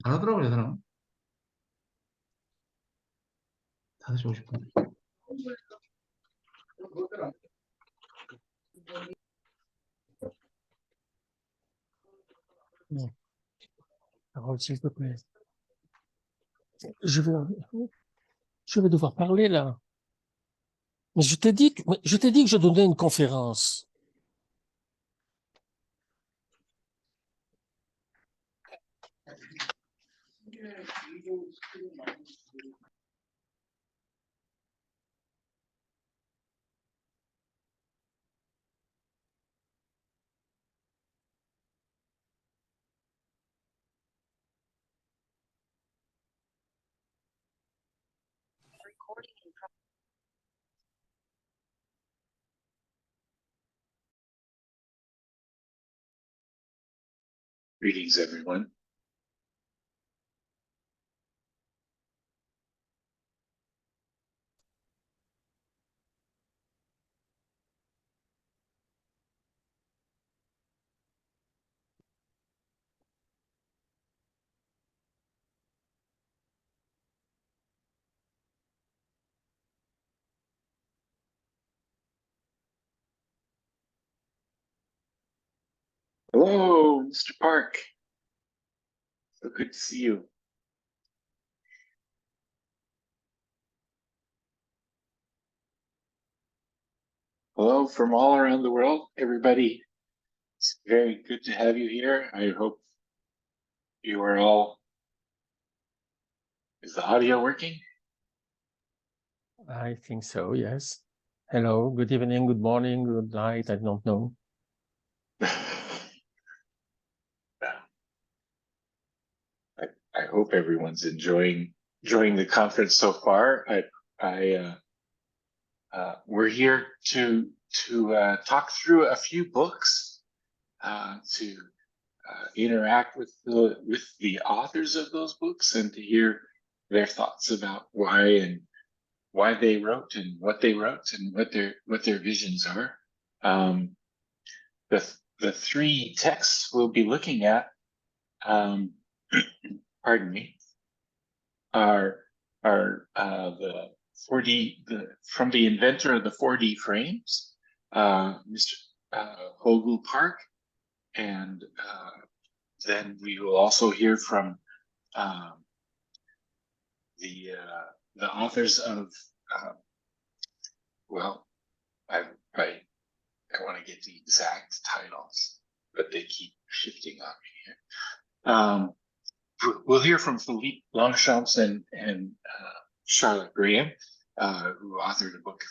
잘하더라고요, 사람. 5시 50분. Alors, s'il te plaît. Je vais, je vais devoir parler là. Mais je t'ai dit que je donnais une conférence. Greetings, everyone. Hello, Mr. Park. So good to see you. Hello from all around the world, everybody. It's very good to have you here. I hope you are all. Is the audio working? I think so, yes. Hello, good evening, good morning, good night, I don't know. I hope everyone's enjoying the conference so far. We're here to talk through a few books, to interact with the authors of those books, and to hear their thoughts about why they wrote and what they wrote and what their visions are. The three texts we'll be looking at, pardon me, are the 4D, from the inventor of the 4D frames, Mr. Hogul Park, and then we will also hear from the authors of well, I want to get the exact titles, but they keep shifting on me here. We'll hear from Philippe Longchamps and Charlotte Graham, who authored a book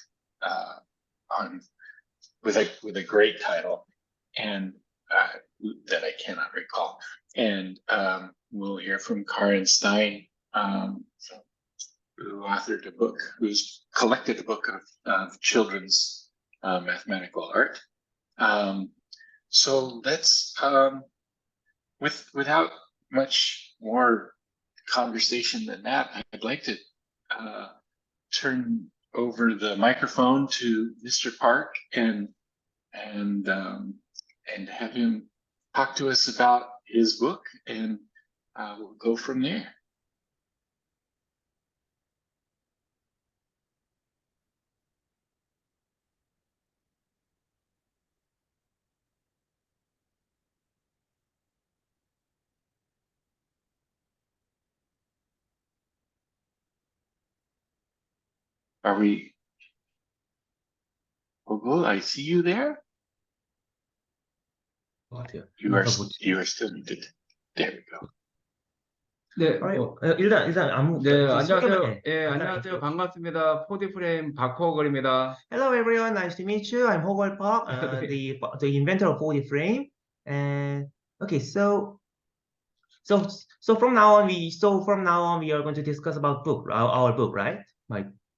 with a great title, and that I cannot recall. And we'll hear from Karen Stein, who authored a book, who's collected a book of children's mathematical art. So let's, without much more conversation than that, I'd like to turn over the microphone to Mr. Park and have him talk to us about his book, and we'll go from there. Are we? Hogul, I see you there. You are still muted. There we go. 네, 일단 아무 네, 안녕하세요. 소개만 예, 안녕하세요. 반갑습니다. 4D 프레임 박허걸입니다. Hello everyone, nice to meet you. I'm Hogul Park, the inventor of 4D frame. And okay, so from now on we are going to discuss about our book, right?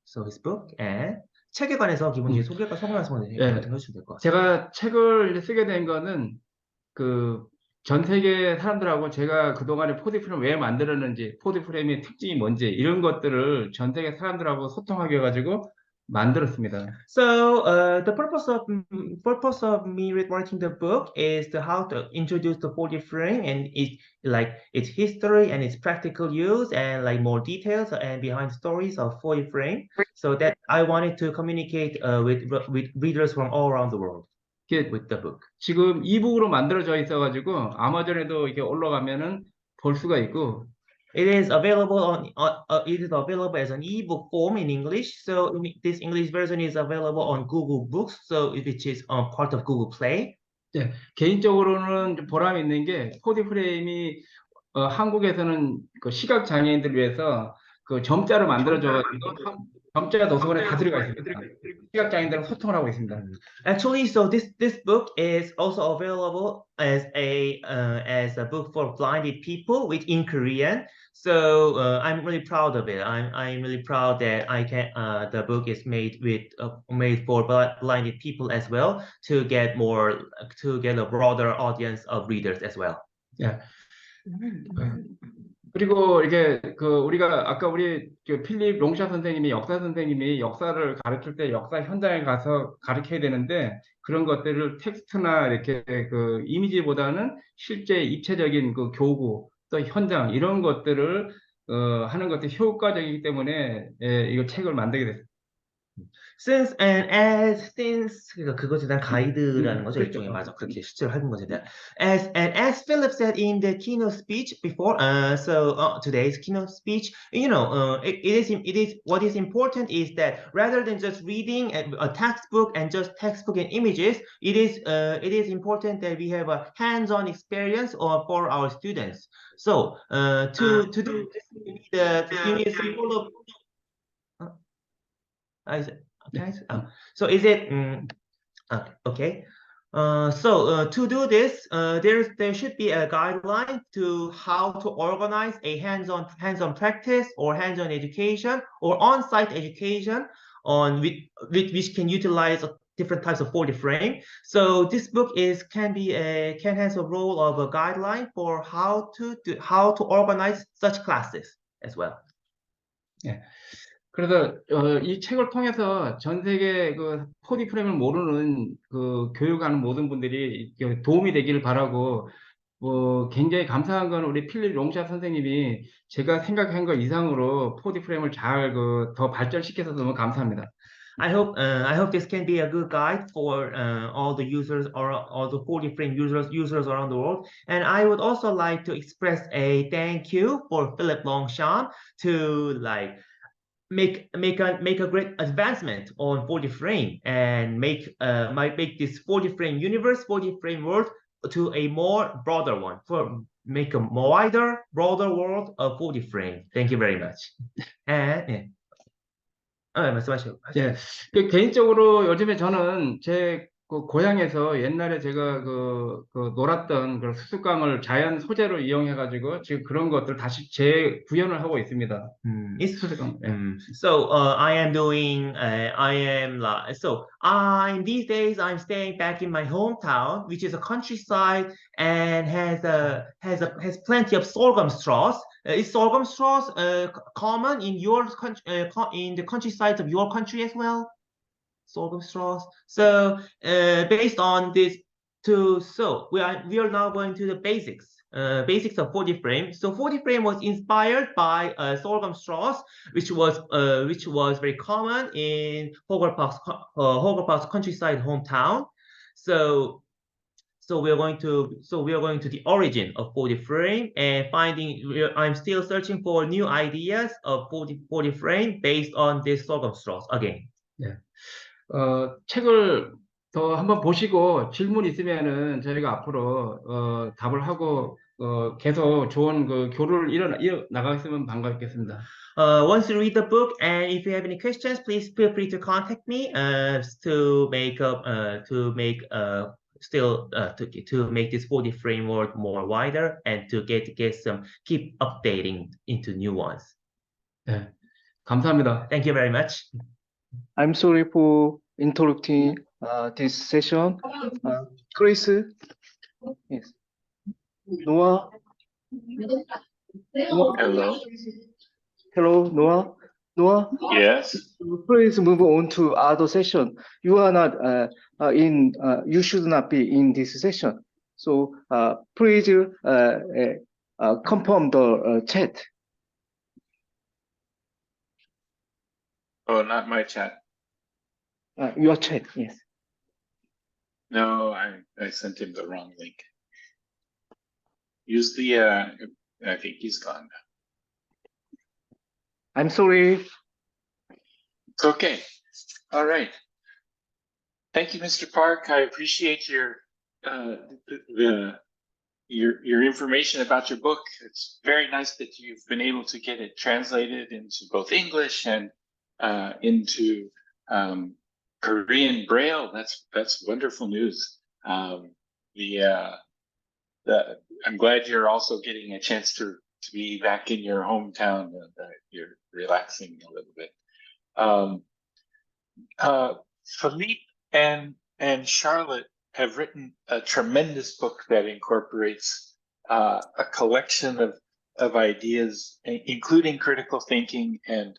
So his book and 책에 관해서 기본적인 소개과 설명 말씀을 예. 해주시면 될 것 같아요. 제가 책을 쓰게 된 거는 그 전 세계 사람들하고 제가 그동안에 포디 프레임 왜 만들었는지, 포디 프레임의 특징이 뭔지, 이런 것들을 전 세계 사람들하고 소통하게 해가지고 만들었습니다. So the purpose of me writing the book is to how to introduce the 4D frame and its history and its practical use and like more details and behind stories of 4D frame. So that I wanted to communicate with readers from all around the world 이게 with the book. 지금 이북으로 만들어져 있어가지고 아마존에도 이게 올라가면은 볼 수가 있고, It is available as an ebook form in English. So this English version is available on Google Books, so which is part of Google Play. 예, 개인적으로는 좀 보람 있는 게 포디 프레임이 한국에서는 그 시각 장애인들을 위해서 그 점자로 만들어져가지고 점자 도서관에 다 들어가 있습니다. 시각 장애인들하고 소통을 하고 있습니다. Actually, so this book is also available as a book for blinded people with in Korean. So I'm really proud of it. I'm really proud that I can the book is made for blinded people as well to get a broader audience of readers as well. 예. 그리고 이게 우리가 아까 우리 필립 롱샤 선생님이 역사 선생님이 역사를 가르칠 때 역사 현장에 가서 가르쳐야 되는데 그런 것들을 텍스트나 이렇게 그 이미지보다는 실제 입체적인 그 교구 또 현장 이런 것들을 하는 것이 효과적이기 때문에 이거 책을 만들게 됐습니다. Since 그것에 대한 가이드라는 거죠. 일종의 맞아. 그렇게 실제로 하는 것에 대한. As Philip said in the keynote speech before, today's keynote speech, it is what is important is that rather than just reading a textbook and just textbook and images, it is important that we have a hands-on experience for our students. So to do this, you need to follow. Okay. So is it okay? To do this, there should be a guideline to how to organize a hands-on practice or hands-on education or on-site education which can utilize different types of 4D frame. So this book can has a role of a guideline for how to organize such classes as well. 예. 그래서 이 책을 통해서 전 세계 그 4D 프레임을 모르는 그 교육하는 모든 분들이 도움이 되기를 바라고 굉장히 감사한 건 우리 필립 롱샤 선생님이 제가 생각한 것 이상으로 4D 프레임을 잘 더 발전시켜서 너무 감사합니다. I hope this can be a good guide for all the users or all the 4D frame users around the world. And I would also like to express a thank you for Philip Longshan to make a great advancement on 4D frame and make this 4D frame universe, 4D frame world to a more broader one, make a more wider, broader world of 4D frame. Thank you very much. And 말씀하시죠. 예, 개인적으로 요즘에 저는 제 그 고향에서 옛날에 제가 그 놀았던 그런 수수깡을 자연 소재로 이용해가지고 지금 그런 것들 다시 재구현을 하고 있습니다. 수수깡. So these days I'm staying back in my hometown, which is a countryside and has plenty of sorghum straws. Is sorghum straws common in in the countryside of your country as well? Sorghum straws. So based on this, we are now going to the basics of 4D frame. So 4D frame was inspired by sorghum straws, which was very common in Hogarth Park's countryside hometown. So we are going to the origin of 4D frame and I'm still searching for new ideas of 4D frame based on these sorghum straws again. 네. 책을 더 한번 보시고 질문 있으면은 저희가 앞으로 답을 하고 계속 좋은 그 교류를 이어 나가겠으면 반갑겠습니다. Once you read the book and if you have any questions, please feel free to contact me to make this 4D framework more wider and to keep updating into new ones. 네, 감사합니다. Thank you very much. I'm sorry for interrupting this session. Chris, yes. Noah. Hello. Hello, Noah. Noah, Yes. please move on to other session. You are not you should not be in this session. So please confirm the chat. Oh, not my chat. Your chat, yes. No, I sent him the wrong link. Use the, I think he's gone now. I'm sorry. It's okay. All right. Thank you, Mr. Park. I appreciate your your information about your book. It's very nice that you've been able to get it translated into both English and into Korean Braille. That's wonderful news. I'm glad you're also getting a chance to be back in your hometown and you're relaxing a little bit. Philippe and Charlotte have written a tremendous book that incorporates a collection of ideas, including critical thinking and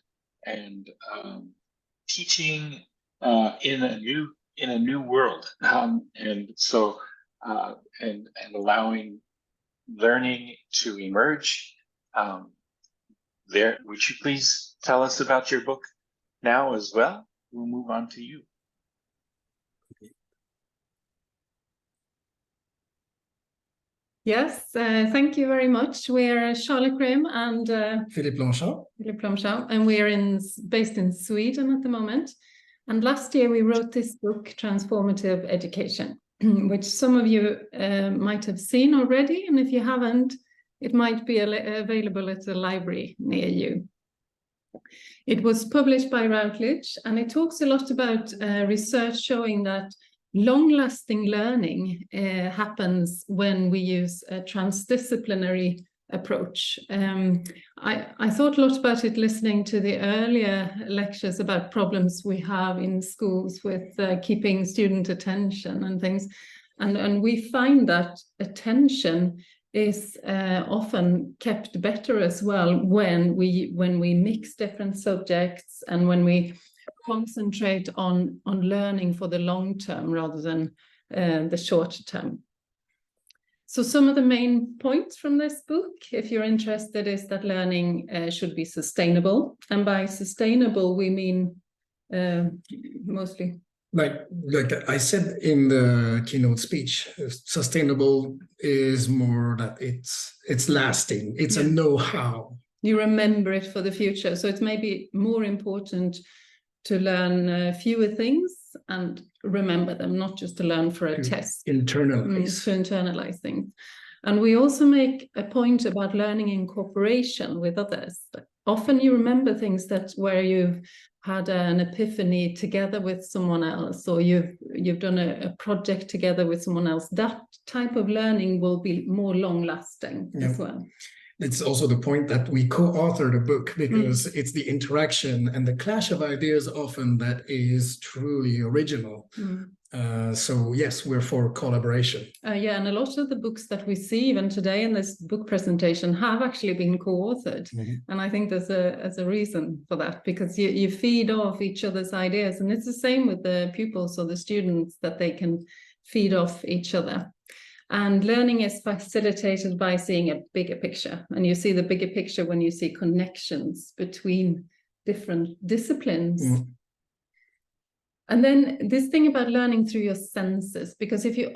teaching in a new world, and so and allowing learning to emerge. Would you please tell us about your book now as well? We'll move on to you. Yes, thank you very much. We're Charlotte Grimm and Philippe Longchamp. and we're based in Sweden at the moment. And last year we wrote this book, Transformative Education, which some of you might have seen already. And if you haven't, it might be available at a library near you. It was published by Routledge, and it talks a lot about research showing that long-lasting learning happens when we use a transdisciplinary approach. I thought a lot about it listening to the earlier lectures about problems we have in schools with keeping student attention and things. And we find that attention is often kept better as well when we mix different subjects and when we concentrate on learning for the long term rather than the short term. So some of the main points from this book, if you're interested, is that learning should be sustainable. And by sustainable, we mean mostly. Like I said in the keynote speech, sustainable is more that it's lasting. It's a know-how. You remember it for the future. So it's maybe more important to learn fewer things and remember them, not just to learn for a test. Internalize. To internalize things. And we also make a point about learning in cooperation with others. Often you remember things where you've had an epiphany together with someone else, or you've done a project together with someone else. That type of learning will be more long-lasting as well. It's also the point that we co-authored a book because it's the interaction and the clash of ideas often that is truly original. So yes, we're for collaboration. Yeah, and a lot of the books that we see even today in this book presentation have actually been co-authored. And I think there's a reason for that, because you feed off each other's ideas. And it's the same with the pupils or the students, that they can feed off each other. And learning is facilitated by seeing a bigger picture. And you see the bigger picture when you see connections between different disciplines. And then this thing about learning through your senses, because if you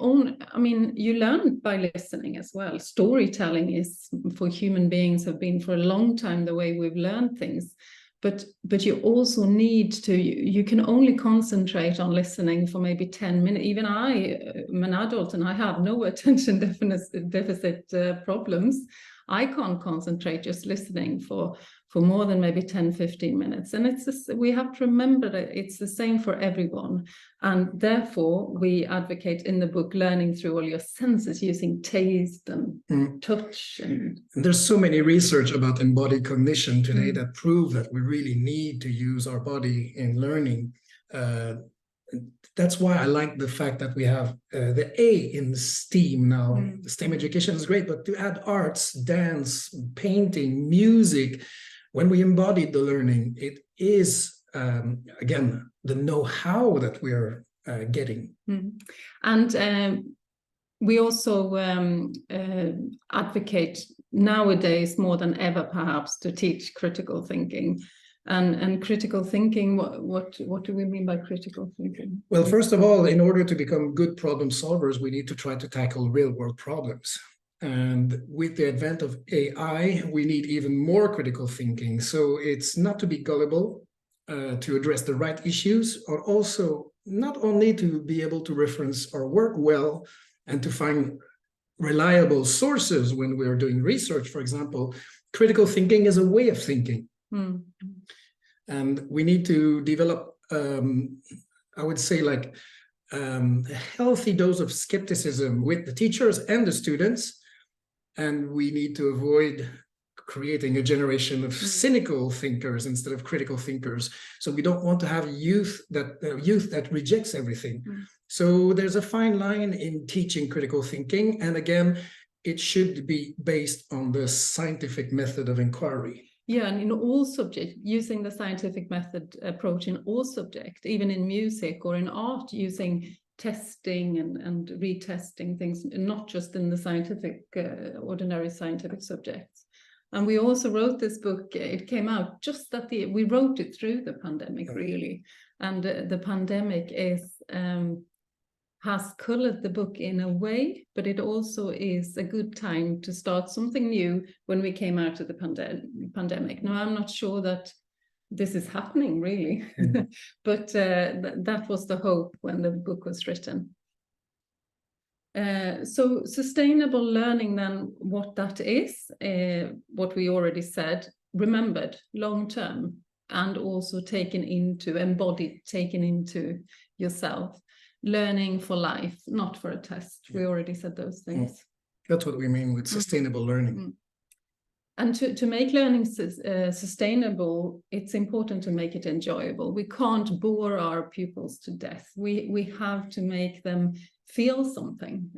you learn by listening as well. Storytelling is, for human beings, have been for a long time the way we've learned things. But you also need to, you can only concentrate on listening for maybe 10 minutes. Even I'm an adult and I have no attention deficit problems. I can't concentrate just listening for more than maybe 10, 15 minutes. And we have to remember that it's the same for everyone. And therefore, we advocate in the book learning through all your senses, using taste and touch. And there's so many research about embodied cognition today that prove that we really need to use our body in learning. that's why I like the fact that we have the A in STEAM now. Mm. STEM education is great, but to add arts, dance, painting, music, when we embodied the learning, it is, again, the know-how that we're getting. Mm. And we also advocate nowadays more than ever, perhaps, to teach critical thinking. And critical thinking, what do we mean by critical thinking? Well, first of all, in order to become good problem solvers, we need to try to tackle real world problems. And with the advent of AI, we need even more critical thinking. So it's not to be gullible, to address the right issues, or also not only to be able to reference our work well and to find reliable sources when we're doing research, for example. Critical thinking is a way of thinking. Mm. And we need to develop, I would say, like a healthy dose of skepticism with the teachers and the students. And we need to avoid creating a generation of cynical thinkers instead of critical thinkers. So we don't want to have youth that rejects everything. So there's a fine line in teaching critical thinking. And again, it should be based on the scientific method of inquiry. Yeah, and in all subjects, using the scientific method approach in all subjects, even in music or in art, using testing and retesting things, not just in the scientific, ordinary scientific subjects. And we also wrote this book, it came out just that we wrote it through the pandemic, really. And the pandemic has colored the book in a way, but it also is a good time to start something new when we came out of the pandemic. Now, I'm not sure that this is happening, really, but that was the hope when the book was written. So sustainable learning, then, what that is, what we already said, remembered long term, and also embodied, taken into yourself. Learning for life, not for a test. We already said those things. That's what we mean with sustainable learning. And to make learning sustainable, it's important to make it enjoyable. We can't bore our pupils to death. We have to make them feel something.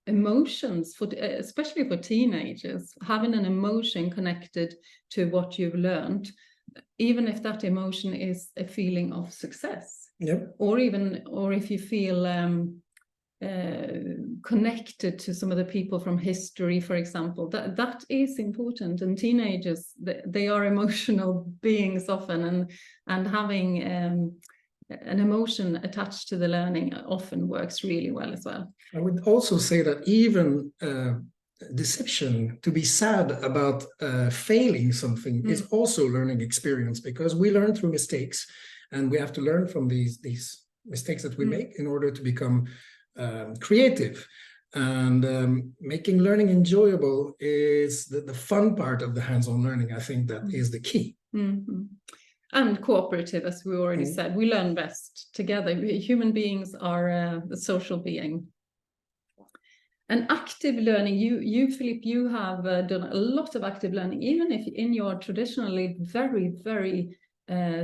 Emotions, especially for teenagers, having an emotion connected to what you've learned, even if that emotion is a feeling of success. Yep. Or if you feel connected to some of the people from history, for example, that is important. And teenagers, they are emotional beings often, and having an emotion attached to the learning often works really well as well. I would also say that even deception, to be sad about failing something, is also a learning experience, because we learn through mistakes. And we have to learn from these mistakes that we make in order to become creative. And making learning enjoyable is the fun part of the hands-on learning. I think that is the key. And cooperative, as we already said. We learn best together. Human beings are a social being. And active learning, you Philippe, you have done a lot of active learning, even if in your traditionally very, very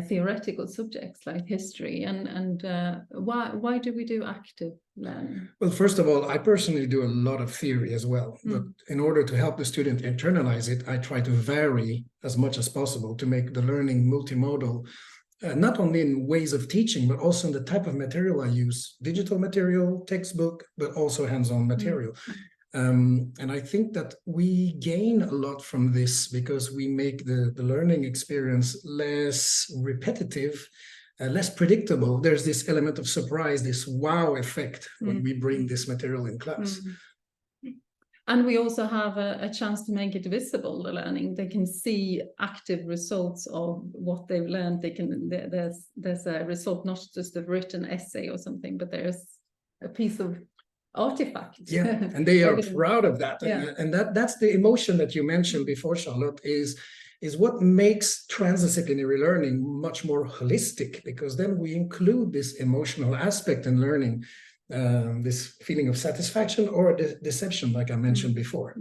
theoretical subjects like history, and why do we do active learning? Well, first of all, I personally do a lot of theory as well, but in order to help the student internalize it, I try to vary as much as possible to make the learning multimodal, not only in ways of teaching, but also in the type of material I use: digital material, textbook, but also hands-on material. And I think that we gain a lot from this, because we make the learning experience less repetitive, less predictable. There's this element of surprise, this wow effect when we bring this material in class. And we also have a chance to make it visible, the learning. They can see active results of what they've learned. There's a result, not just a written essay or something, but there's a piece of artifact. Yeah, and they are proud of that. Yeah. And that's the emotion that you mentioned before, Charlotte, is what makes transdisciplinary learning much more holistic, because then we include this emotional aspect in learning, this feeling of satisfaction or deception, like I mentioned before.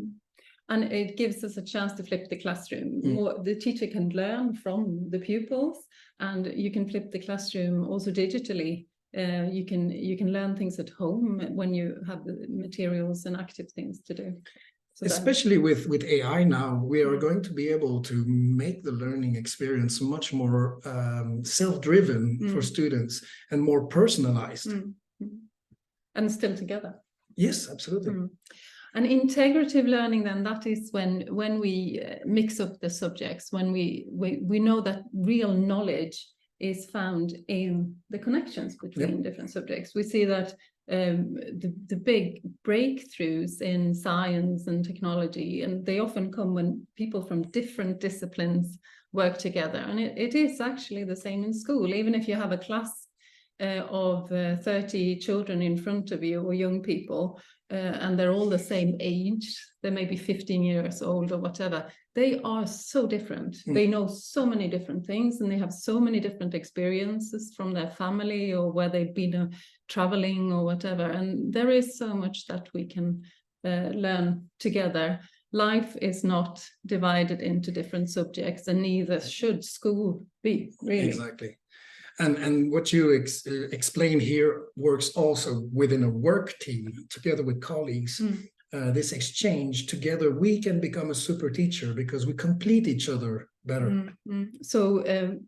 And it gives us a chance to flip the classroom. The teacher can learn from the pupils, and you can flip the classroom also digitally. you can learn things at home when you have the materials and active things to do. So especially with AI now, we are going to be able to make the learning experience much more self-driven for students and more personalized. And still together. Yes, absolutely. And integrative learning, then, that is when we mix up the subjects, when we know that real knowledge is found in the connections between different subjects. We see that the big breakthroughs in science and technology, and they often come when people from different disciplines work together. And it is actually the same in school. Even if you have a class of 30 children in front of you, or young people, and they're all the same age, they may be 15 years old or whatever, they are so different. They know so many different things, and they have so many different experiences from their family or where they've been traveling or whatever. And there is so much that we can learn together. Life is not divided into different subjects, and neither should school be, really. Exactly. And what you explain here works also within a work team together with colleagues. This exchange together, we can become a super teacher because we complete each other better. So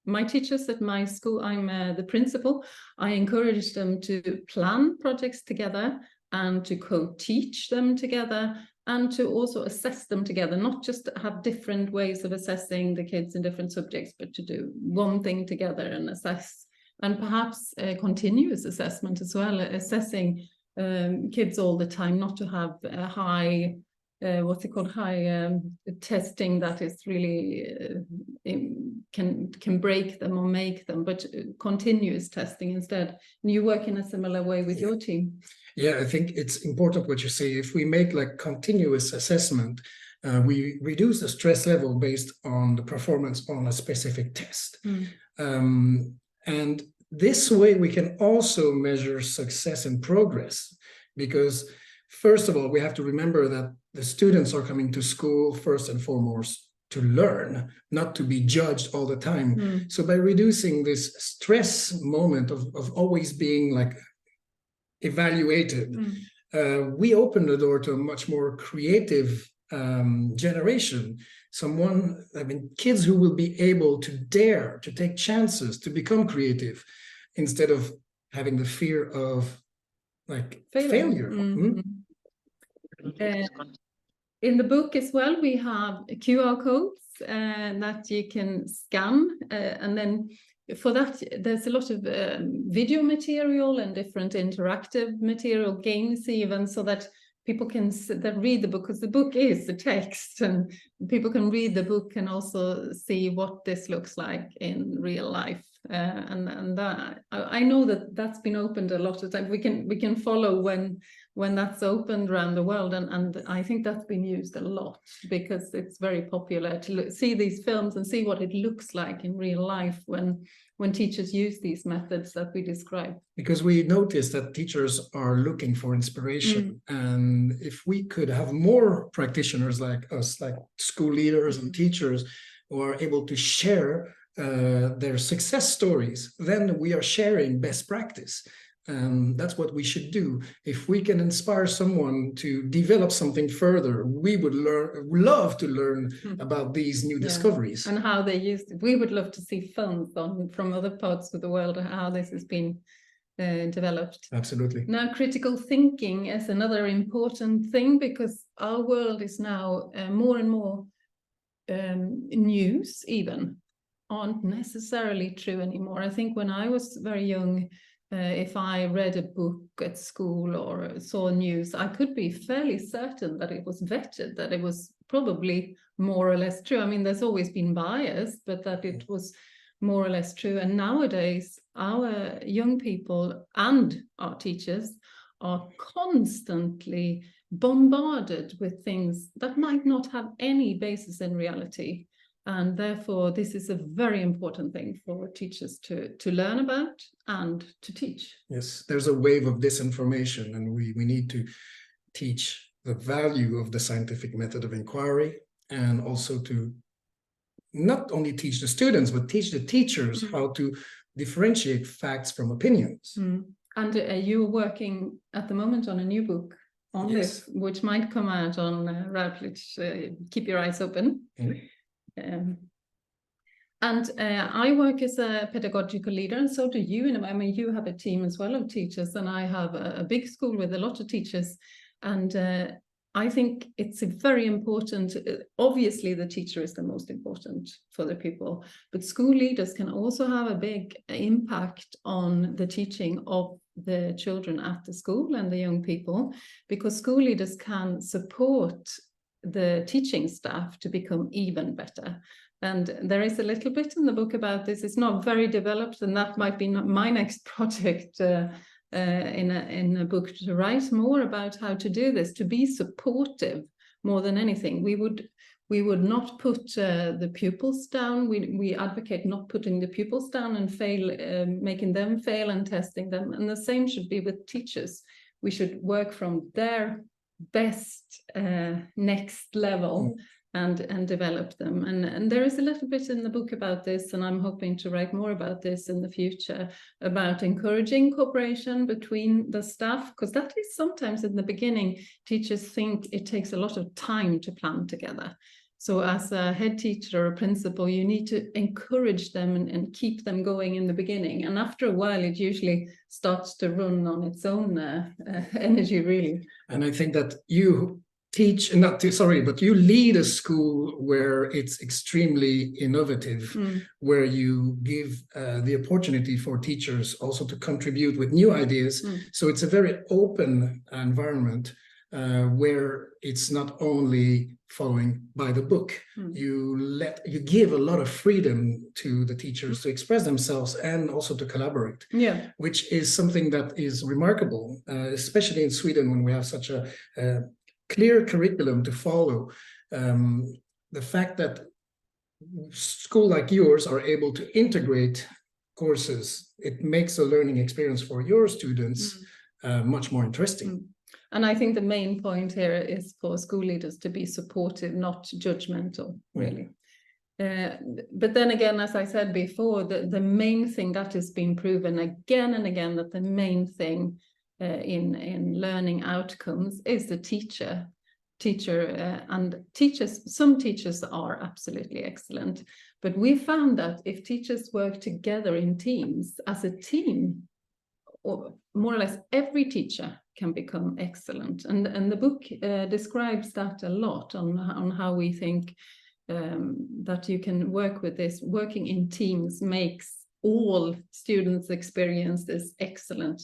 my teachers at my school, I'm the principal. I encourage them to plan projects together and to co-teach them together, and to also assess them together, not just have different ways of assessing the kids in different subjects, but to do one thing together and assess, and perhaps continuous assessment as well, assessing kids all the time, not to have a high, high testing that is really can break them or make them, but continuous testing instead. And you work in a similar way with your team. Yeah, I think it's important what you say. If we make like continuous assessment, we reduce the stress level based on the performance on a specific test. And this way we can also measure success and progress, because first of all, we have to remember that the students are coming to school first and foremost to learn, not to be judged all the time. So by reducing this stress moment of always being like evaluated, we open the door to a much more creative generation. Kids who will be able to dare to take chances, to become creative, instead of having the fear of like failure. In the book as well, we have QR codes that you can scan, and then for that, there's a lot of video material and different interactive material, games even, so that people can read the book, because the book is the text, and people can read the book and also see what this looks like in real life. And I know that that's been opened a lot of times. We can follow when that's opened around the world, and I think that's been used a lot because it's very popular to see these films and see what it looks like in real life when teachers use these methods that we describe. Because we notice that teachers are looking for inspiration, and if we could have more practitioners like us, like school leaders and teachers, who are able to share their success stories, then we are sharing best practice. And that's what we should do. If we can inspire someone to develop something further, we would love to learn about these new discoveries. And how they used it. We would love to see films from other parts of the world, how this has been developed. Absolutely. Now, critical thinking is another important thing, because our world is now more and more news even aren't necessarily true anymore. I think when I was very young, if I read a book at school or saw news, I could be fairly certain that it was vetted, that it was probably more or less true. I mean, there's always been bias, but that it was more or less true. And nowadays, our young people and our teachers are constantly bombarded with things that might not have any basis in reality. And therefore, this is a very important thing for teachers to learn about and to teach. Yes, there's a wave of disinformation, and we need to teach the value of the scientific method of inquiry, and also to not only teach the students, but teach the teachers how to differentiate facts from opinions. And you're working at the moment on a new book on Yes. this, which might come out on Routledge. Keep your eyes open. And I work as a pedagogical leader, and so do you. And I mean, you have a team as well of teachers, and I have a big school with a lot of teachers. And I think it's very important. Obviously, the teacher is the most important for the pupil, but school leaders can also have a big impact on the teaching of the children at the school and the young people, because school leaders can support the teaching staff to become even better. And there is a little bit in the book about this. It's not very developed, and that might be my next project in a book, to write more about how to do this, to be supportive more than anything. We would not put the pupils down. We advocate not putting the pupils down and making them fail and testing them. And the same should be with teachers. We should work from their best next level and develop them. And there is a little bit in the book about this, and I'm hoping to write more about this in the future, about encouraging cooperation between the staff, because that is sometimes in the beginning, teachers think it takes a lot of time to plan together. So as a head teacher or a principal, you need to encourage them and keep them going in the beginning. And after a while, it usually starts to run on its own energy, really. And I think that you but you lead a school where it's extremely innovative, where you give the opportunity for teachers also to contribute with new ideas. So it's a very open environment where it's not only following by the book. You give a lot of freedom to the teachers to express themselves and also to collaborate, which is something that is remarkable, especially in Sweden, when we have such a clear curriculum to follow. The fact that school like yours are able to integrate courses, it makes the learning experience for your students much more interesting. And I think the main point here is for school leaders to be supportive, not judgmental, really. But then again, as I said before, the main thing that has been proven again and again, that the main thing in learning outcomes is the teacher. And some teachers are absolutely excellent, but we found that if teachers work together in teams, as a team, or more or less every teacher can become excellent. And the book describes that a lot on how we think that you can work with this. Working in teams makes all students experience this excellent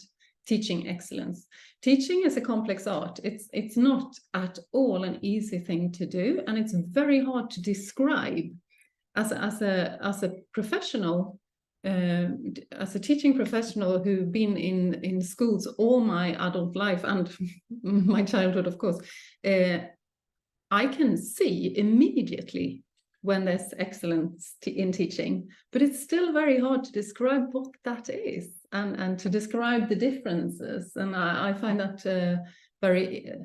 teaching excellence. Teaching is a complex art. It's not at all an easy thing to do, and it's very hard to describe. As a professional, as a teaching professional who've been in schools all my adult life and my childhood, of course, I can see immediately when there's excellence in teaching, but it's still very hard to describe what that is and to describe the differences. And I find that very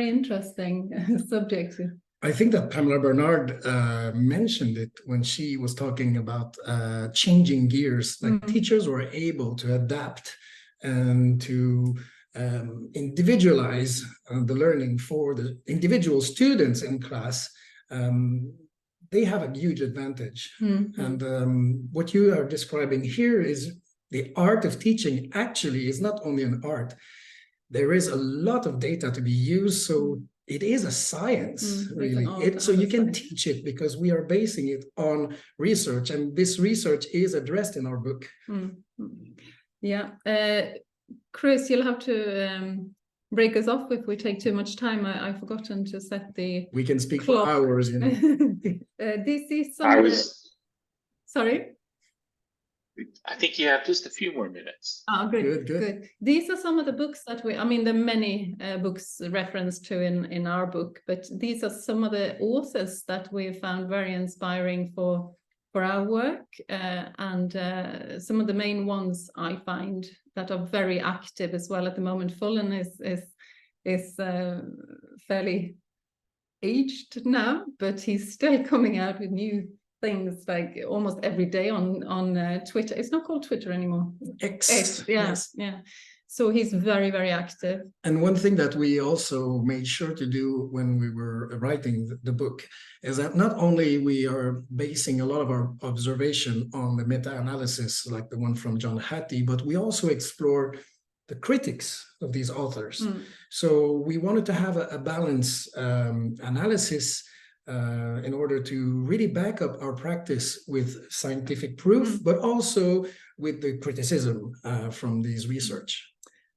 interesting subject. I think that Pamela Bernard mentioned it when she was talking about changing gears. Like teachers were able to adapt and to individualize the learning for the individual students in class. They have a huge advantage. And what you are describing here is the art of teaching actually is not only an art. There is a lot of data to be used. So it is a science, really. So you can teach it because we are basing it on research, and this research is addressed in our book. Yeah. Chris, you'll have to break us off if we take too much time. I've forgotten to set the We can speak clock. for hours, you know. This is some Sorry? I think you have just a few more minutes. Oh, good. These are some of the books that there are many books referenced to in our book, but these are some of the authors that we found very inspiring for our work, and some of the main ones I find that are very active as well at the moment. Fullen is fairly aged now, but he's still coming out with new things like almost every day on Twitter. It's not called Twitter anymore. X, Yeah, yes. yeah. So he's very, very active. And one thing that we also made sure to do when we were writing the book is that not only we are basing a lot of our observation on the meta-analysis, like the one from John Hattie, but we also explore the critics of these authors. So we wanted to have a balanced analysis in order to really back up our practice with scientific proof, but also with the criticism from these research.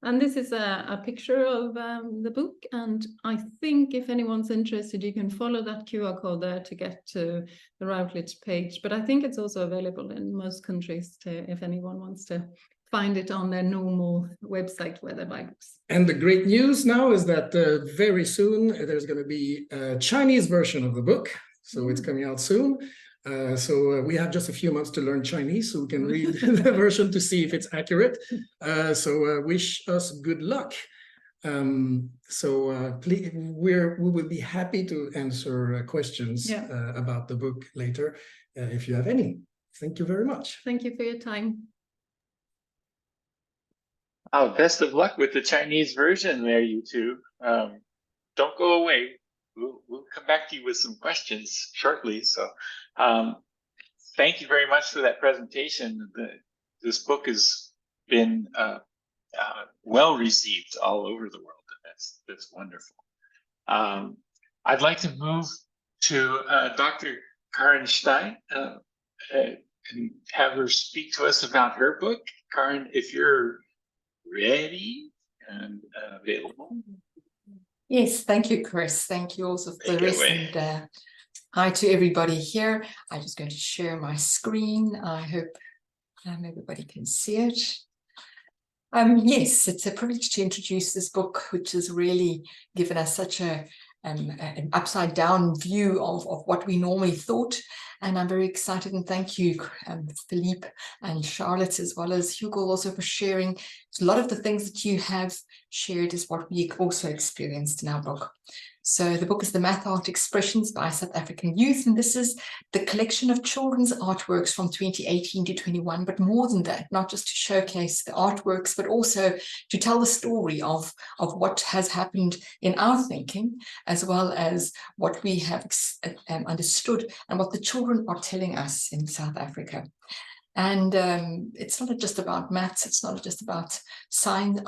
And this is a picture of the book. And I think if anyone's interested, you can follow that QR code there to get to the Routledge page. But I think it's also available in most countries if anyone wants to find it on their normal website where they buy books. And the great news now is that very soon there's going to be a Chinese version of the book. So it's coming out soon. So we have just a few months to learn Chinese, so we can read the version to see if it's accurate. So wish us good luck. Please, we will be happy to answer questions about the book later, if you have any. Thank you very much. Thank you for your time. Oh, best of luck with the Chinese version there, you two. Don't go away. We'll come back to you with some questions shortly. So thank you very much for that presentation. This book has been well received all over the world. That's wonderful. I'd like to move to Dr. Karin Stein and have her speak to us about her book. Karin, if you're ready and available. Yes, thank you, Chris. Thank you also for the rest. And hi to everybody here. I'm just going to share my screen. I hope everybody can see it. Yes, it's a privilege to introduce this book, which has really given us such an upside down view of what we normally thought. And I'm very excited, and thank you, Philippe and Charlotte, as well as Hugo, also for sharing. A lot of the things that you have shared is what we also experienced in our book. So the book is The Math Art Expressions by South African Youth, and this is the collection of children's artworks from 2018 to 21, but more than that, not just to showcase the artworks, but also to tell the story of what has happened in our thinking, as well as what we have understood and what the children are telling us in South Africa. And it's not just about maths, it's not just about science,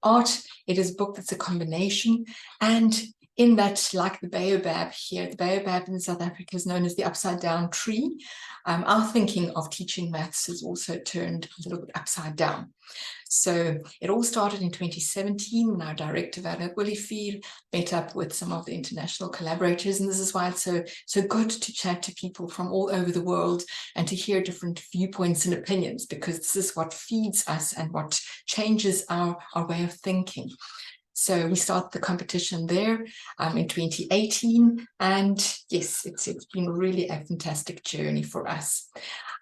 art. It is a book that's a combination, and in that, like the baobab here, the baobab in South Africa is known as the upside down tree. Our thinking of teaching maths has also turned a little bit upside down. So it all started in 2017 when our director Werner Olivier met up with some of the international collaborators, and this is why it's so good to chat to people from all over the world and to hear different viewpoints and opinions, because this is what feeds us and what changes our way of thinking. So we started the competition there in 2018, and yes, it's been really a fantastic journey for us.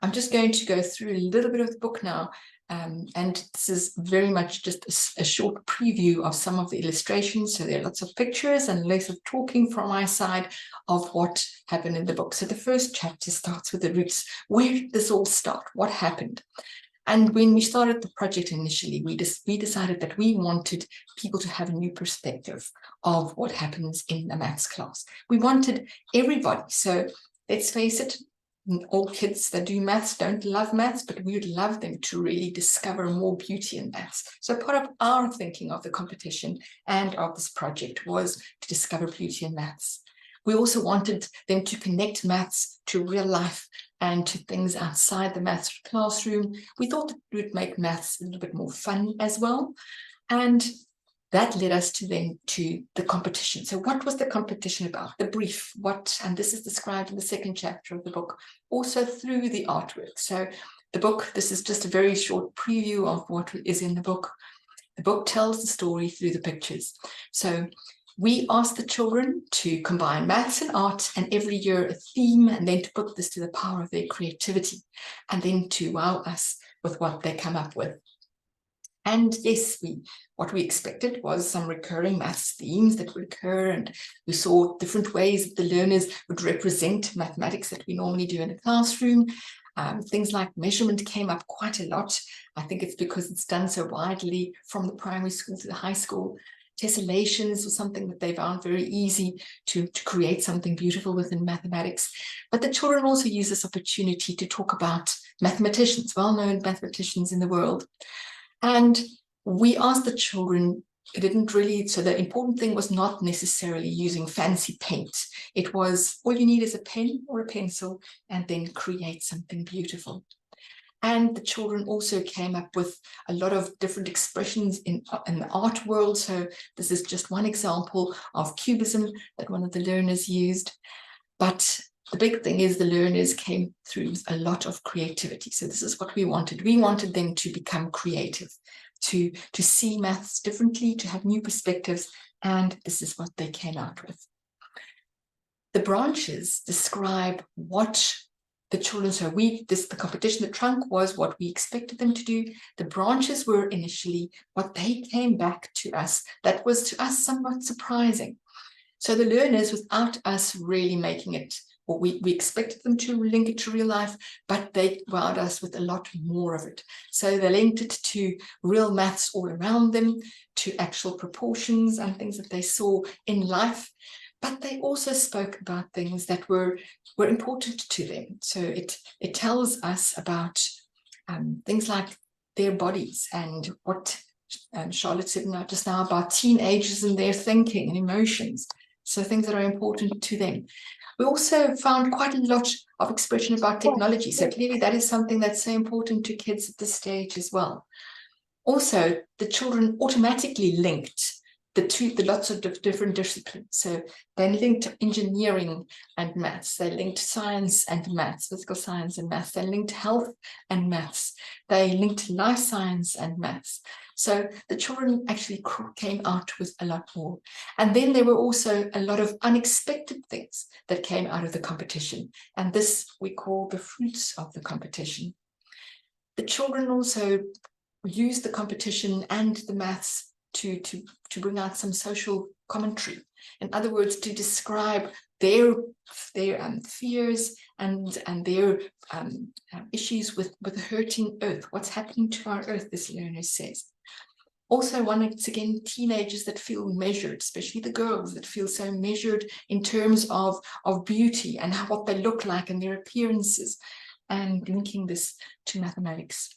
I'm just going to go through a little bit of the book now, and this is very much just a short preview of some of the illustrations. So there are lots of pictures and lots of talking from my side of what happened in the book. So the first chapter starts with the roots. Where did this all start? What happened? And when we started the project initially, we decided that we wanted people to have a new perspective of what happens in a maths class. We wanted everybody. So let's face it, all kids that do maths don't love maths, but we would love them to really discover more beauty in maths. So part of our thinking of the competition and of this project was to discover beauty in maths. We also wanted them to connect maths to real life and to things outside the maths classroom. We thought that it would make maths a little bit more fun as well. And that led us to the competition. So what was the competition about? The brief, and this is described in the second chapter of the book, also through the artwork. So the book, this is just a very short preview of what is in the book. The book tells the story through the pictures. So we asked the children to combine maths and art, and every year a theme, and then to put this to the power of their creativity, and then to wow us with what they come up with. And yes, what we expected was some recurring maths themes that would occur, and we saw different ways that the learners would represent mathematics that we normally do in a classroom. Things like measurement came up quite a lot. I think it's because it's done so widely from the primary school to the high school. Tessellations was something that they found very easy to create something beautiful within mathematics. But the children also use this opportunity to talk about mathematicians, well-known mathematicians in the world. And we asked the children, so the important thing was not necessarily using fancy paint. It was, all you need is a pen or a pencil and then create something beautiful. And the children also came up with a lot of different expressions in the art world. So this is just one example of cubism that one of the learners used. But the big thing is the learners came through a lot of creativity. So this is what we wanted. We wanted them to become creative, to see maths differently, to have new perspectives. And this is what they came out with. The branches describe what the children, the competition, the trunk was what we expected them to do. The branches were initially what they came back to us. That was to us somewhat surprising. So the learners, without us really making it, or we expected them to link it to real life, but they wowed us with a lot more of it. So they linked it to real maths all around them, to actual proportions and things that they saw in life. But they also spoke about things that were important to them. So it tells us about things like their bodies and what Charlotte said just now about teenagers and their thinking and emotions. So things that are important to them. We also found quite a lot of expression about technology. So clearly that is something that's so important to kids at this stage as well. Also, the children automatically linked the lots of different disciplines. So they linked engineering and maths. They linked science and maths, physical science and maths. They linked health and maths. They linked life science and maths. So the children actually came out with a lot more. And then there were also a lot of unexpected things that came out of the competition. And this we call the fruits of the competition. The children also used the competition and the maths to bring out some social commentary. In other words, to describe their fears and their issues with the hurting earth, what's happening to our earth, this learner says. Also, once again, teenagers that feel measured, especially the girls that feel so measured in terms of beauty and what they look like and their appearances, and linking this to mathematics.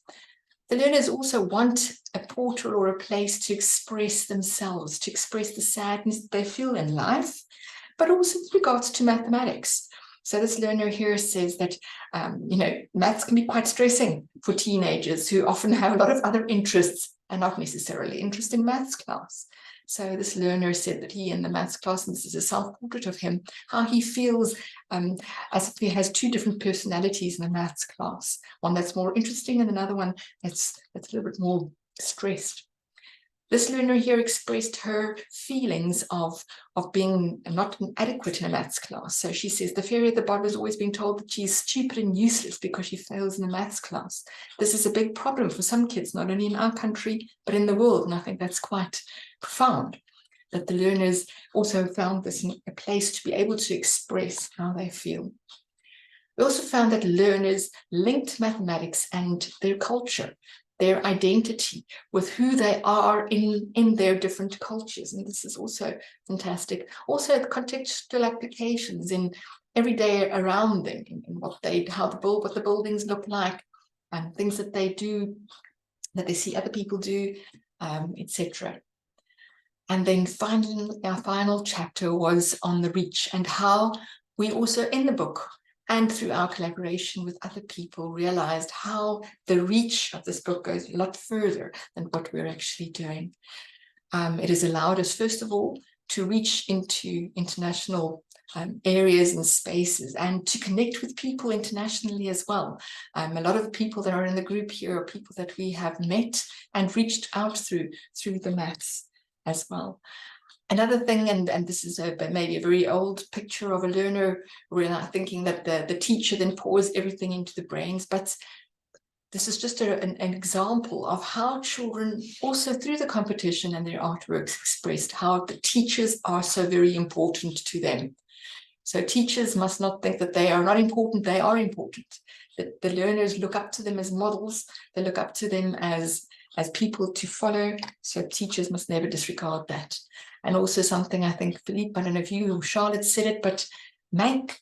The learners also want a portal or a place to express themselves, to express the sadness that they feel in life, but also with regards to mathematics. So this learner here says that, maths can be quite stressing for teenagers who often have a lot of other interests and not necessarily interest in maths class. So this learner said that he in the maths class, and this is a self-portrait of him, how he feels as if he has two different personalities in the maths class. One that's more interesting and another one that's a little bit more stressed. This learner here expressed her feelings of being not adequate in a maths class. So she says the fairy at the bottom is always being told that she's stupid and useless because she fails in a maths class. This is a big problem for some kids, not only in our country, but in the world. And I think that's quite profound, that the learners also found this a place to be able to express how they feel. We also found that learners linked mathematics and their culture, their identity, with who they are in their different cultures. And this is also fantastic. Also the contextual applications in every day around them, in what the buildings look like, and things that they do, that they see other people do, etc. And then finally, our final chapter was on the reach, and how we also in the book and through our collaboration with other people realized how the reach of this book goes a lot further than what we're actually doing. It has allowed us, first of all, to reach into international areas and spaces, and to connect with people internationally as well. A lot of people that are in the group here are people that we have met and reached out through the maths as well. Another thing, and this is maybe a very old picture of a learner, thinking that the teacher then pours everything into the brains, but this is just an example of how children, also through the competition and their artworks, expressed how the teachers are so very important to them. So teachers must not think that they are not important, they are important. That the learners look up to them as models, they look up to them as people to follow. So teachers must never disregard that. And also something I think, Philippe, I don't know if you or Charlotte said it, but make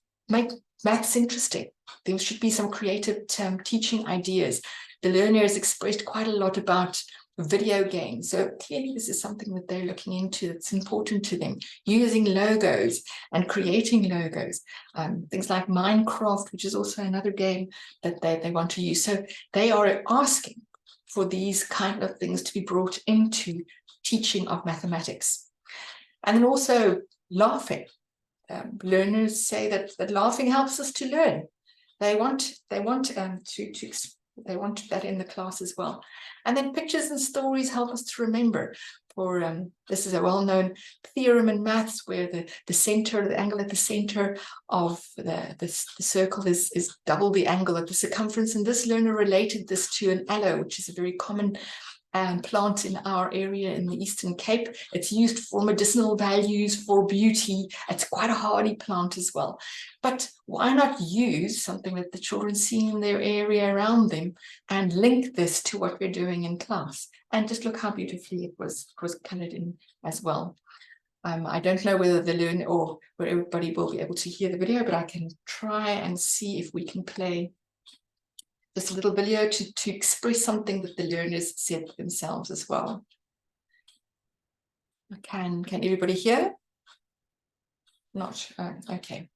maths interesting. There should be some creative teaching ideas. The learners expressed quite a lot about video games. So clearly this is something that they're looking into that's important to them. Using logos and creating logos. Things like Minecraft, which is also another game that they want to use. So they are asking for these kind of things to be brought into teaching of mathematics. And then also laughing. Learners say that laughing helps us to learn. They want that in the class as well. And then pictures and stories help us to remember. This is a well-known theorem in maths where the angle at the center of the circle is double the angle at the circumference. And this learner related this to an aloe, which is a very common plant in our area in the Eastern Cape. It's used for medicinal values, for beauty. It's quite a hardy plant as well. But why not use something that the children see in their area around them and link this to what we're doing in class? And just look how beautifully it was colored in as well. I don't know whether the learner or where everybody will be able to hear the video, but I can try and see if we can play just a little video to express something that the learners said themselves as well. Can everybody hear? Not, okay.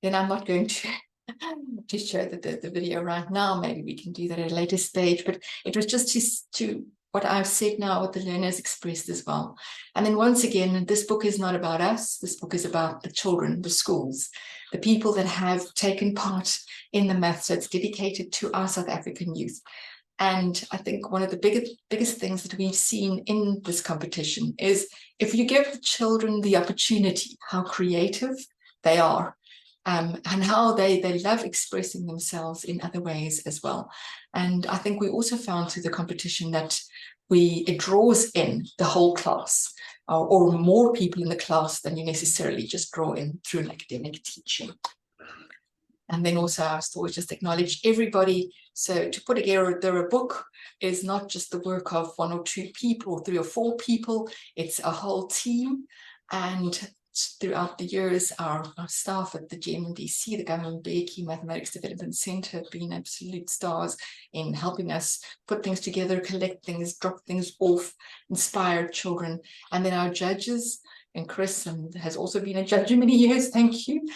Then I'm not going to show the video right now. Maybe we can do that at a later stage, but it was just to what I've said now, what the learners expressed as well. And then once again, this book is not about us. This book is about the children, the schools, the people that have taken part in the maths. So it's dedicated to our South African youth. And I think one of the biggest things that we've seen in this competition is if you give the children the opportunity, how creative they are. And how they love expressing themselves in other ways as well. And I think we also found through the competition that it draws in the whole class or more people in the class than you necessarily just draw in through an academic teaching. And then also I always just acknowledge everybody. So to put together a book is not just the work of 1 or 2 people or 3 or 4 people, it's a whole team. And throughout the years, our staff at the GMDC, the Government Mbeki Mathematics Development Center, have been absolute stars in helping us put things together, collect things, drop things off, inspire children. And then our judges, and Chris has also been a judge for many years, thank you.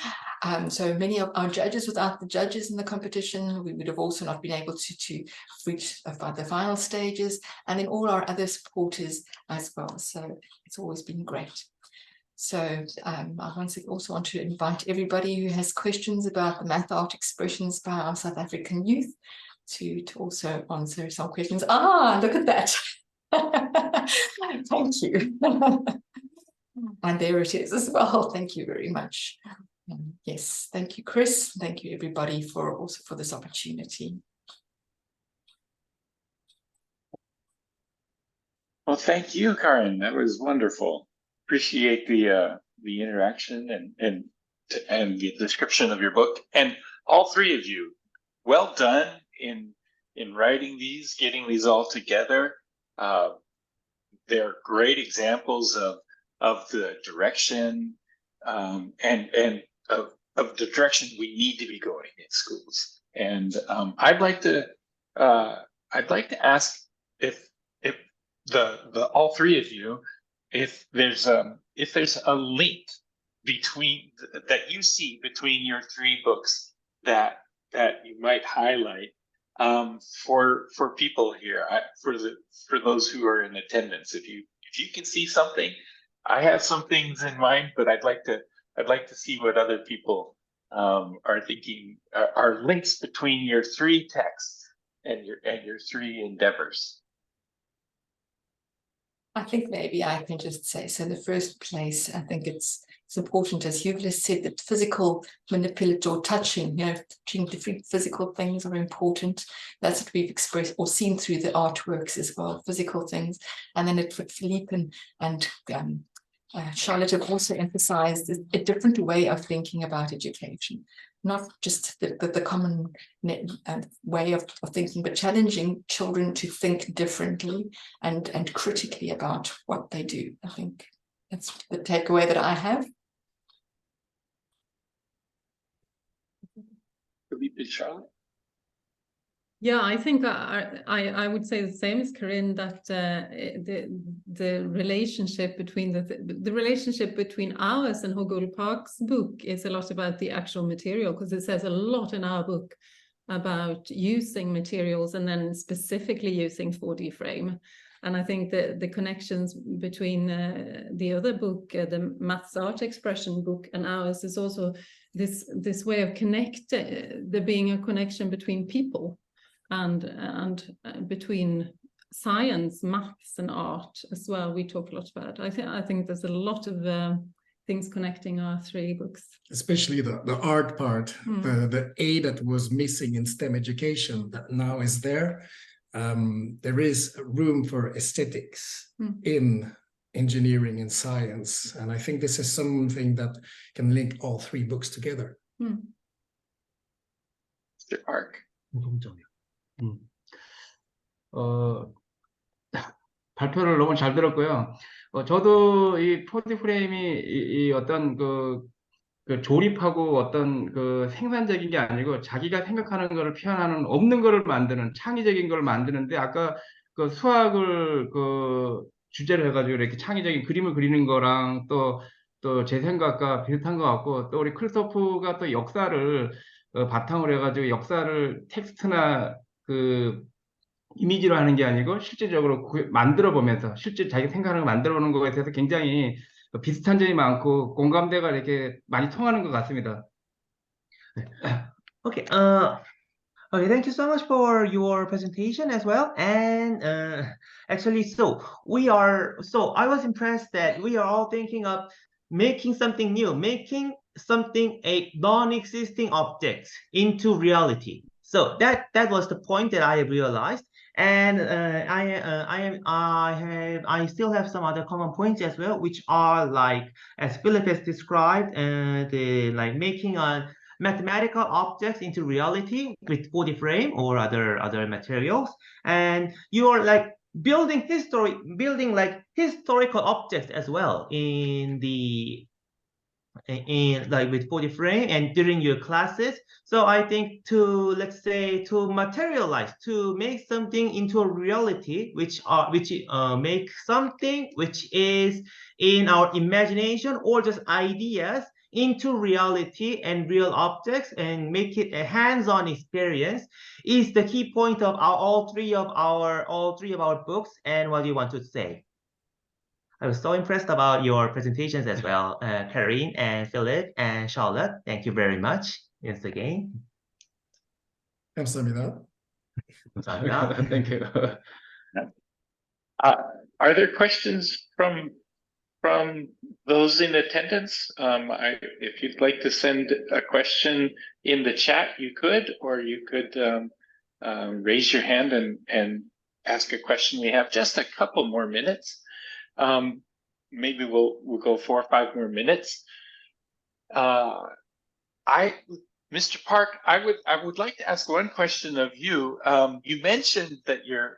So many of our judges, without the judges in the competition, we would have also not been able to reach the final stages, and then all our other supporters as well. So it's always been great. So I also want to invite everybody who has questions about the math art expressions by our South African youth to also answer some questions. Ah, look at that. Thank you. And there it is as well. Thank you very much. Yes, thank you, Chris. Thank you, everybody, for this opportunity. Well, thank you, Karen. That was wonderful. Appreciate the interaction and the description of your book. And all 3 of you, well done in writing these, getting these all together. They're great examples of the direction and of the direction we need to be going in schools. And I'd like to ask if the all 3 of you, if there's a link between that you see between your 3 books that you might highlight for people here, for those who are in attendance. If you can see something, I have some things in mind, but I'd like to see what other people are thinking are links between your 3 texts and your 3 endeavors. I think maybe I can just say, so in the first place, I think it's important, as Hugh said, that physical manipulative or touching, touching different physical things are important. That's what we've expressed or seen through the artworks as well, physical things. And then what Philippe and Charlotte have also emphasized a different way of thinking about education, not just the common way of thinking, but challenging children to think differently and critically about what they do. I think that's the takeaway that I have. Philippe and Charlotte? Yeah, I think I would say the same as Corinne, that the relationship between the relationship between ours and Hogul Park's book is a lot about the actual material, because it says a lot in our book about using materials and then specifically using 4D frame. And I think that the connections between the other book, the Maths Art Expression book, and ours is also this way of there being a connection between people and between science, maths, and art as well. We talk a lot about. I think there's a lot of things connecting our three books. Especially the art part, the A that was missing in STEM education that now is there. There is room for aesthetics in engineering and science. And I think this is something that can link all three books together. Mr. Park. 발표를 너무 잘 들었고요. 저도 이 4D 프레임이 이 어떤 그 조립하고 어떤 그 생산적인 게 아니고 자기가 생각하는 거를 표현하는, 없는 거를 만드는 창의적인 걸 만드는데, 아까 그 수학을 그 주제로 해가지고 이렇게 창의적인 그림을 그리는 거랑 또 제 생각과 비슷한 것 같고, 또 우리 크리스토프가 또 역사를 바탕으로 해가지고 역사를 텍스트나 그 이미지로 하는 게 아니고 실제적으로 만들어 보면서 실제 자기 생각하는 걸 만들어 보는 거에 대해서 굉장히 비슷한 점이 많고 공감대가 이렇게 많이 통하는 것 같습니다. Okay, okay, thank you so much for your presentation as well. And actually, I was impressed that we are all thinking of making something new, making something a non-existing object into reality. So that was the point that I realized. And I still have some other common points as well, which are like, as Philip has described, making a mathematical objects into reality with 4D frame or other materials. And you are like building like historical objects as well in like with 4D frame and during your classes. So I think to materialize, to make something into a reality, which make something which is in our imagination or just ideas into reality and real objects and make it a hands-on experience is the key point of all three of our books. And what do you want to say? I was so impressed about your presentations as well, Karine and Philip and Charlotte. Thank you very much once again. 감사합니다. 감사합니다. Thank you. Are there questions from those in attendance? If you'd like to send a question in the chat, you could, or you could raise your hand and ask a question. We have just a couple more minutes. Maybe we'll go 4 or 5 more minutes. Mr. Park, I would like to ask one question of you. You mentioned that you're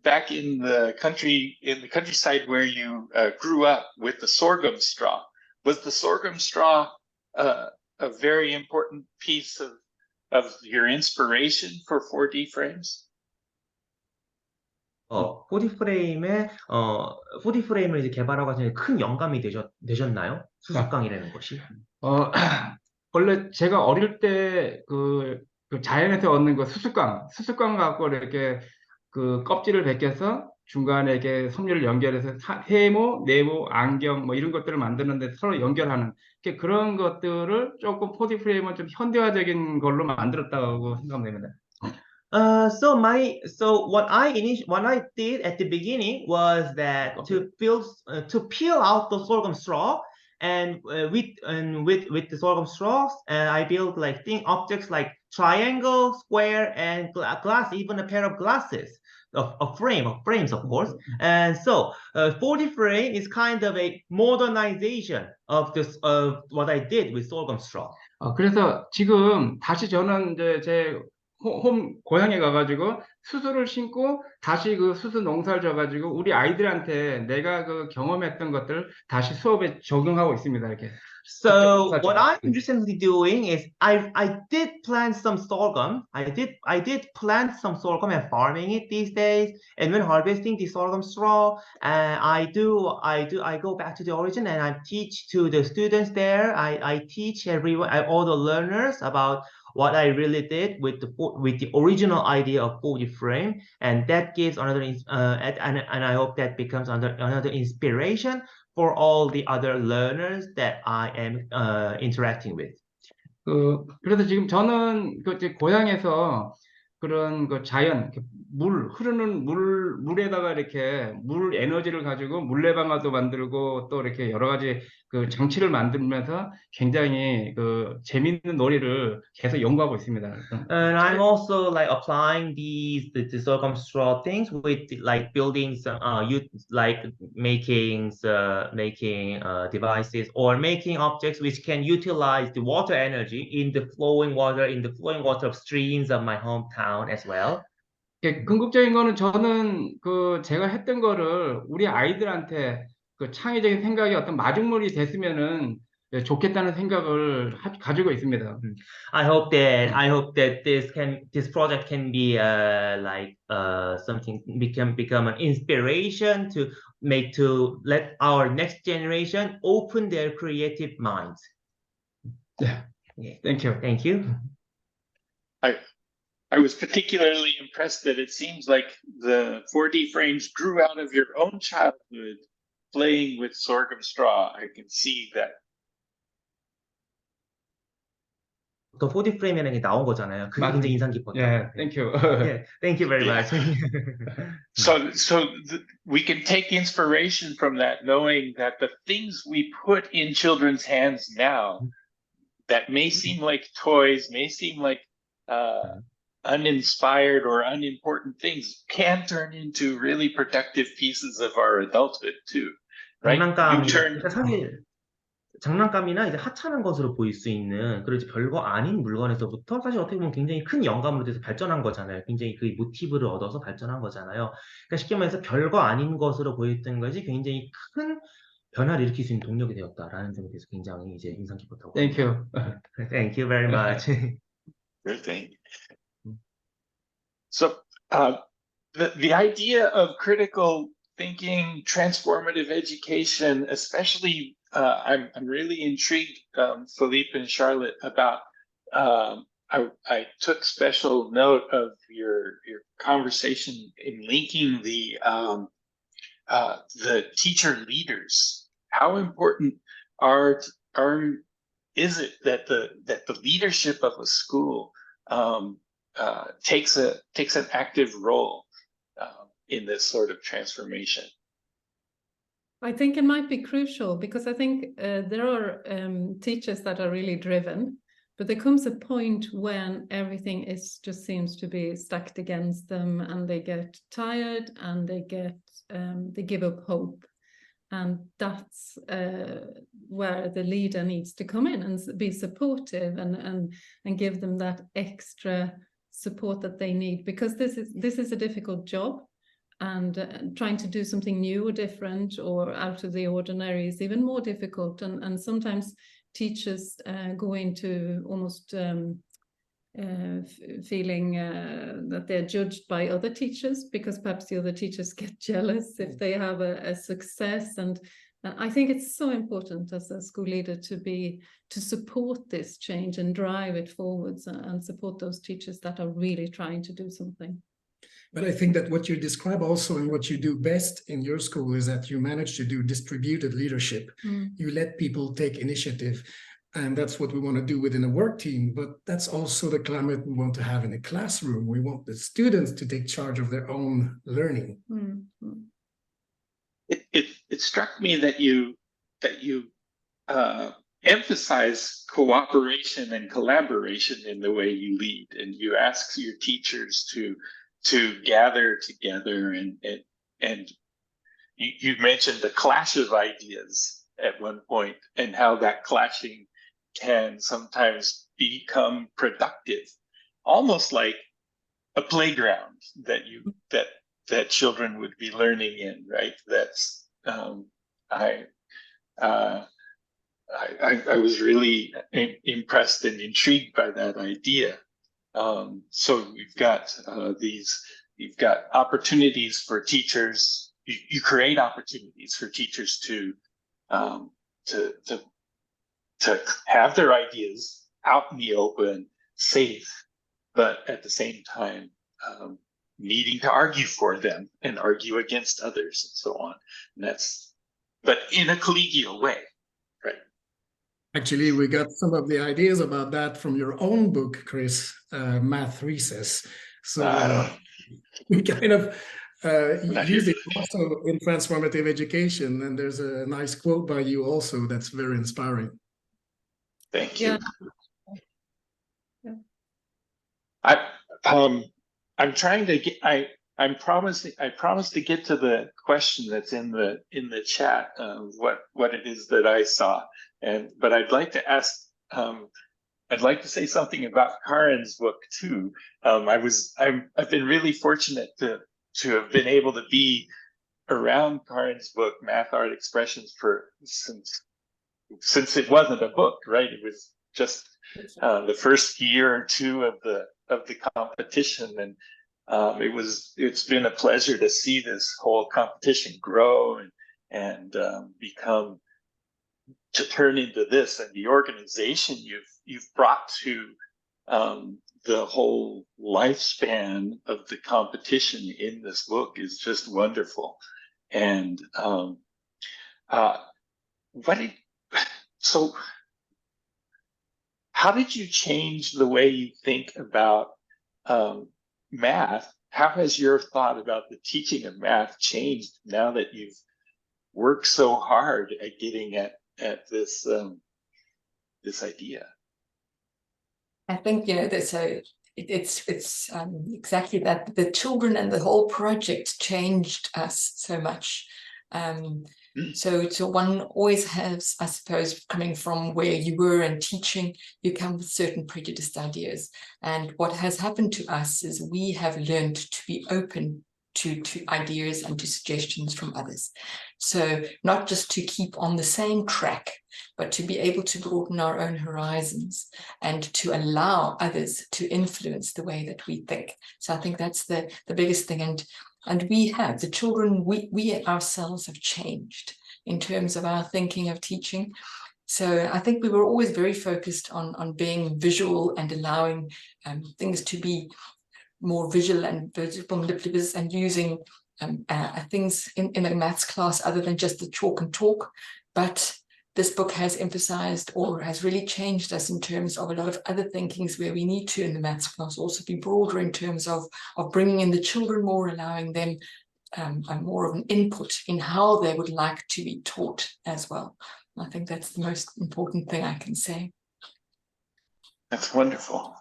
back in the countryside where you grew up with the sorghum straw. Was the sorghum straw a very important piece of your inspiration for 4D frames? 4D 프레임을 이제 개발하고 하시는 큰 영감이 되셨나요? 수수깡이라는 것이? 원래 제가 어릴 때 그 자연에서 얻는 그 수수깡 갖고 이렇게 그 껍질을 벗겨서 중간에 이렇게 섬유를 연결해서 세모, 네모, 안경 뭐 이런 것들을 만드는데 서로 연결하는 그런 것들을 조금 4D 프레임은 좀 현대화적인 걸로 만들었다고 생각됩니다. So what I did at the beginning was that to peel out the sorghum straw, and with the sorghum straws, I built like objects like triangle, square, and glass, even a pair of glasses. Frames, of course. And so 4D frame is kind of a modernization of this of what I did with sorghum straw. 그래서 지금 다시 저는 이제 제 홈 고향에 가가지고 수수를 심고 다시 그 수수 농사를 져가지고 우리 아이들한테 내가 그 경험했던 것들 다시 수업에 적용하고 있습니다. 이렇게. So what I'm recently doing is I did plant some sorghum. I did plant some sorghum and farming it these days. And when harvesting the sorghum straw, I go back to the origin and I teach to the students there. I teach everyone, all the learners about what I really did with the original idea of 4D frame, and that gives another and I hope that becomes another inspiration for all the other learners that I am interacting with. 그래서 지금 저는 그 제 고향에서 그런 그 자연, 흐르는 물에다가 이렇게 물 에너지를 가지고 물레방아도 만들고 또 이렇게 여러 가지 그 장치를 만들면서 굉장히 그 재밌는 놀이를 계속 연구하고 있습니다. And I'm also like applying the sorghum straw things with like building some like making devices or making objects which can utilize the water energy in the flowing water of streams of my hometown as well. 궁극적인 거는 저는 그 제가 했던 거를 우리 아이들한테 그 창의적인 생각이 어떤 마중물이 됐으면은 좋겠다는 생각을 가지고 있습니다. I hope that this project can be something become an inspiration to let our next generation open their creative minds. Yeah. Thank you. Thank you. I was particularly impressed that it seems like the 4D frames grew out of your own childhood playing with sorghum straw. I can see that. 더 4D 프레임이라는 게 나온 거잖아요. 그게 굉장히 인상 깊었다. Yeah, thank you. Yeah, thank you very much. So we can take inspiration from that, knowing that the things we put in children's hands now that may seem like toys, may seem like uninspired or unimportant things can turn into really productive pieces of our adulthood too, right? 장난감이나 이제 하찮은 것으로 보일 수 있는 그렇지 별거 아닌 물건에서부터 사실 어떻게 보면 굉장히 큰 영감으로 돼서 발전한 거잖아요. 굉장히 그 모티브를 얻어서 발전한 거잖아요. 그러니까 쉽게 말해서 별거 아닌 것으로 보였던 것이 굉장히 큰 변화를 일으킬 수 있는 동력이 되었다라는 점에 대해서 굉장히 이제 인상 깊었다고. Thank you. Thank you very much. Good thing. So the idea of critical thinking, transformative education, especially I'm really intrigued, Philippe and Charlotte, about I took special note of your conversation in linking the teacher leaders. How important is it that the leadership of a school takes an active role in this sort of transformation? I think it might be crucial because I think there are teachers that are really driven, but there comes a point when everything just seems to be stacked against them, and they get tired and they give up hope, and that's where the leader needs to come in and be supportive and give them that extra support that they need, because this is a difficult job. And trying to do something new or different or out of the ordinary is even more difficult. And sometimes teachers go into almost feeling that they're judged by other teachers, because perhaps the other teachers get jealous if they have a success. And I think it's so important as a school leader to support this change and drive it forwards and support those teachers that are really trying to do something. But I think that what you describe also and what you do best in your school is that you manage to do distributed leadership. You let people take initiative. And that's what we want to do within a work team, but that's also the climate we want to have in a classroom. We want the students to take charge of their own learning. It struck me that you emphasize cooperation and collaboration in the way you lead, and you ask your teachers to gather together, and you mentioned the clash of ideas at one point, and how that clashing can sometimes become productive, almost like a playground that children would be learning in, right? That's I was really impressed and intrigued by that idea. So you've got you've got opportunities for teachers. You create opportunities for teachers to have their ideas out in the open, safe, but at the same time needing to argue for them and argue against others and so on. And but in a collegial way, right? Actually, we got some of the ideas about that from your own book, Chris, Math Recess. So we kind of use it also in transformative education. And there's a nice quote by you also that's very inspiring. Thank you. Yeah. I'm trying to get. I promised to get to the question that's in the chat of what it is that I saw, but I'd like to ask. I'd like to say something about Karin's book too. I've been really fortunate to have been able to be around Karin's book, Math Art Expressions, since it wasn't a book, right? It was just the first year or two of the competition, and it's been a pleasure to see this whole competition grow and become, to turn into this, and the organization you've brought to the whole lifespan of the competition in this book is just wonderful. And so how did you change the way you think about math? How has your thought about the teaching of math changed now that you've worked so hard at getting at this this idea? I think, it's exactly that. The children and the whole project changed us so much. So one always has, I suppose, coming from where you were and teaching, you come with certain prejudiced ideas. And what has happened to us is we have learned to be open to ideas and to suggestions from others. So not just to keep on the same track, but to be able to broaden our own horizons and to allow others to influence the way that we think. So I think that's the biggest thing. And we have, the children, we ourselves have changed in terms of our thinking of teaching. So I think we were always very focused on being visual and allowing things to be more visual and visible and using things in a maths class other than just the chalk and talk. But this book has emphasized or has really changed us in terms of a lot of other thinkings where we need to in the maths class also be broader in terms of bringing in the children more, allowing them more of an input in how they would like to be taught as well. I think that's the most important thing I can say. That's wonderful.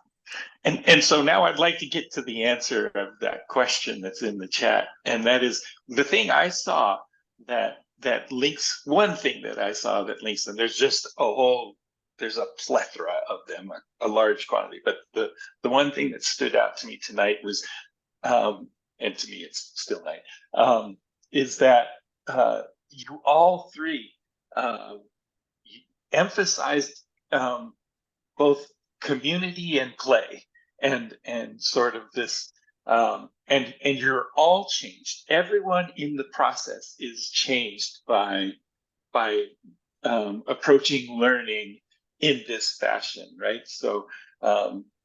And so now I'd like to get to the answer of that question that's in the chat. And that is the thing I saw that links, one thing that I saw that links, and there's just there's a plethora of them, a large quantity. But the one thing that stood out to me tonight was, and to me it's still night, is that you all three emphasized both community and play, and sort of this, and you're all changed. Everyone in the process is changed by approaching learning in this fashion, right? So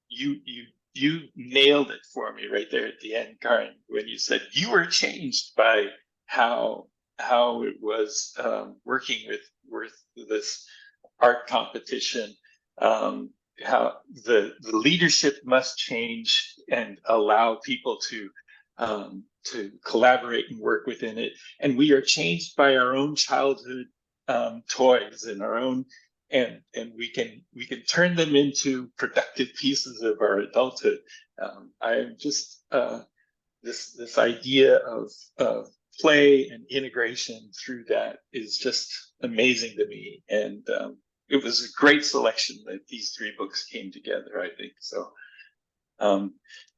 you nailed it for me right there at the end, Karin, when you said you were changed by how it was working with this art competition, how the leadership must change and allow people to collaborate and work within it. And we are changed by our own childhood toys and our own, and we can turn them into productive pieces of our adulthood. I am just this idea of play and integration through that is just amazing to me. And it was a great selection that these three books came together, I think. So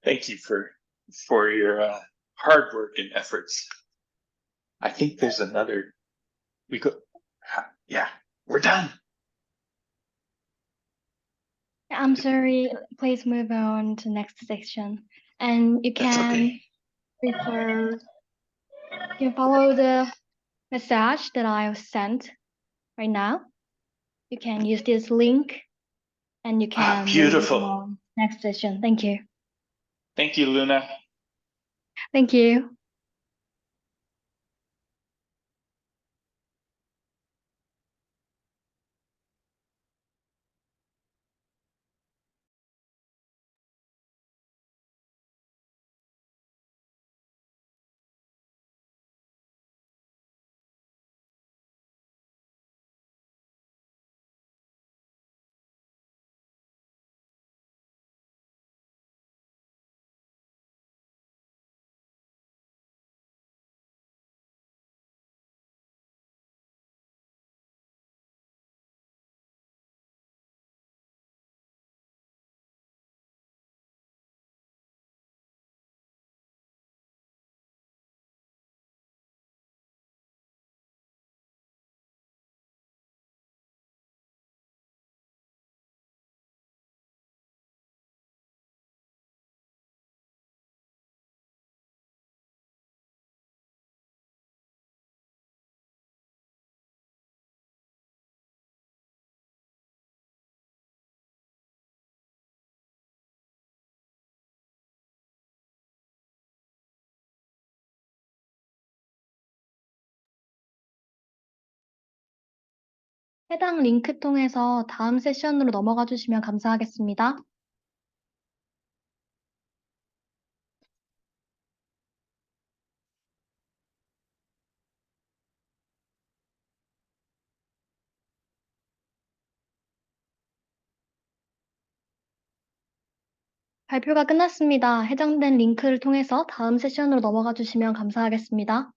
thank you for your hard work and efforts. I think there's another, yeah, we're done. I'm sorry, please move on to next section. And you That's can okay. refer, you can follow the message that I sent right now. You can use this link and you can move Beautiful. on next session. Thank you. Thank you, Luna. Thank you. 해당 링크 통해서 다음 세션으로 넘어가 주시면 감사하겠습니다. 발표가 끝났습니다. 해당된 링크를 통해서 다음 세션으로 넘어가 주시면 감사하겠습니다.